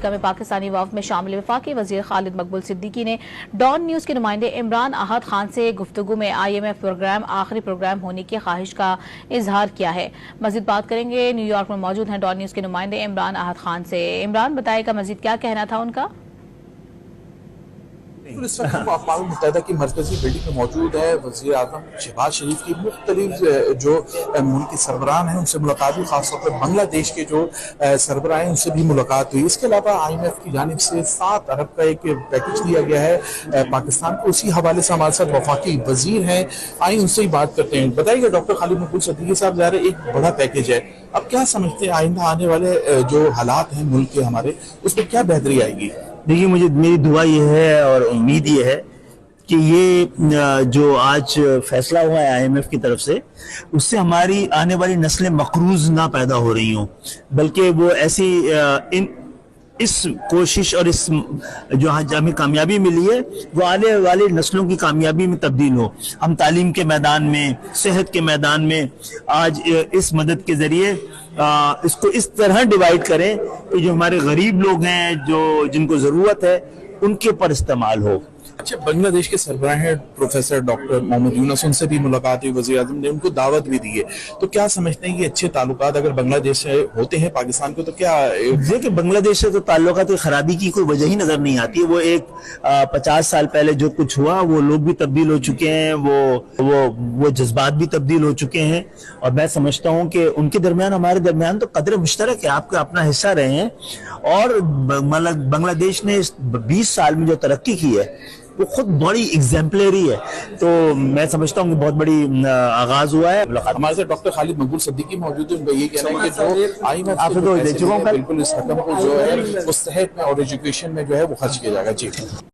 امریکہ میں پاکستانی وفد میں شامل وفاقی وزیر خالد مقبول صدیقی نے ڈان نیوز کے نمائندے عمران احد خان سے گفتگو میں IMF پروگرام آخری پروگرام ہونے کی خواہش کا اظہار کیا ہے۔ مزید بات کریں گے، نیو یارک میں موجود ہیں ڈان نیوز کے نمائندے عمران احد خان سے۔ عمران، بتائے گا مزید کیا کہنا تھا ان کا؟ اس وقت ہم اقوام متحدہ کی مرکزی بلڈنگ میں موجود ہے۔ وزیر اعظم شہباز شریف کی مختلف جو ملکی سربراہ ہیں ان سے ملاقات ہوئی، خاص طور پر بنگلہ دیش کے جو سربراہ ہیں ان سے بھی ملاقات ہوئی۔ اس کے علاوہ IMF کی جانب سے 7 ارب کا ایک پیکج دیا گیا ہے پاکستان کو۔ اسی حوالے سے ہمارے ساتھ وفاقی وزیر ہیں، آئیں ان سے ہی بات کرتے ہیں۔ بتائیے ڈاکٹر خالد مقبول صدیقی صاحب، ظاہر ایک بڑا پیکج ہے، اب کیا سمجھتے ہیں آئندہ آنے والے جو حالات ہیں ملک کے ہمارے، اس میں کیا بہتری آئے گی؟ دیکھیے، میری دعا یہ ہے اور امید یہ ہے کہ یہ جو آج فیصلہ ہوا ہے IMF کی طرف سے، اس سے ہماری آنے والی نسلیں مقروض نہ پیدا ہو رہی ہوں، بلکہ وہ ایسی اس کوشش اور اس جو ہمیں کامیابی ملی ہے وہ آنے والی نسلوں کی کامیابی میں تبدیل ہو۔ ہم تعلیم کے میدان میں، صحت کے میدان میں آج اس مدد کے ذریعے اس کو اس طرح ڈیوائیڈ کریں کہ جو ہمارے غریب لوگ ہیں، جن کو ضرورت ہے، ان کے اوپر استعمال ہو۔ اچھا، بنگلہ دیش کے سربراہ ہیں پروفیسر ڈاکٹر محمد یونس، ان سے بھی ملاقات ہوئی، وزیر اعظم نے ان کو دعوت بھی دی ہے، تو کیا سمجھتے ہیں کہ اچھے تعلقات اگر بنگلہ دیش سے ہوتے ہیں پاکستان کو تو کیا؟ دیکھیں، بنگلہ دیش سے تو تعلقات خرابی کی کوئی وجہ ہی نظر نہیں آتی۔ وہ ایک 50 سال پہلے جو کچھ ہوا، وہ لوگ بھی تبدیل ہو چکے ہیں، وہ جذبات بھی تبدیل ہو چکے ہیں، اور میں سمجھتا ہوں کہ ان کے درمیان ہمارے درمیان تو قدر مشترک ہے، آپ کا اپنا حصہ رہے ہیں، اور بنگلہ دیش نے 20 سال میں جو ترقی کی ہے وہ خود بڑی ایگزیمپلری ہے، تو میں سمجھتا ہوں کہ بہت بڑی آغاز ہوا ہے۔ ہمارے ساتھ ڈاکٹر خالد مقبول صدیقی موجود ہے، ان کا یہ کہنا ہے کہ جو IMF بالکل اس رقم کو جو ہے وہ صحت میں اور ایجوکیشن میں جو ہے وہ خرچ کیا جائے گا۔ جی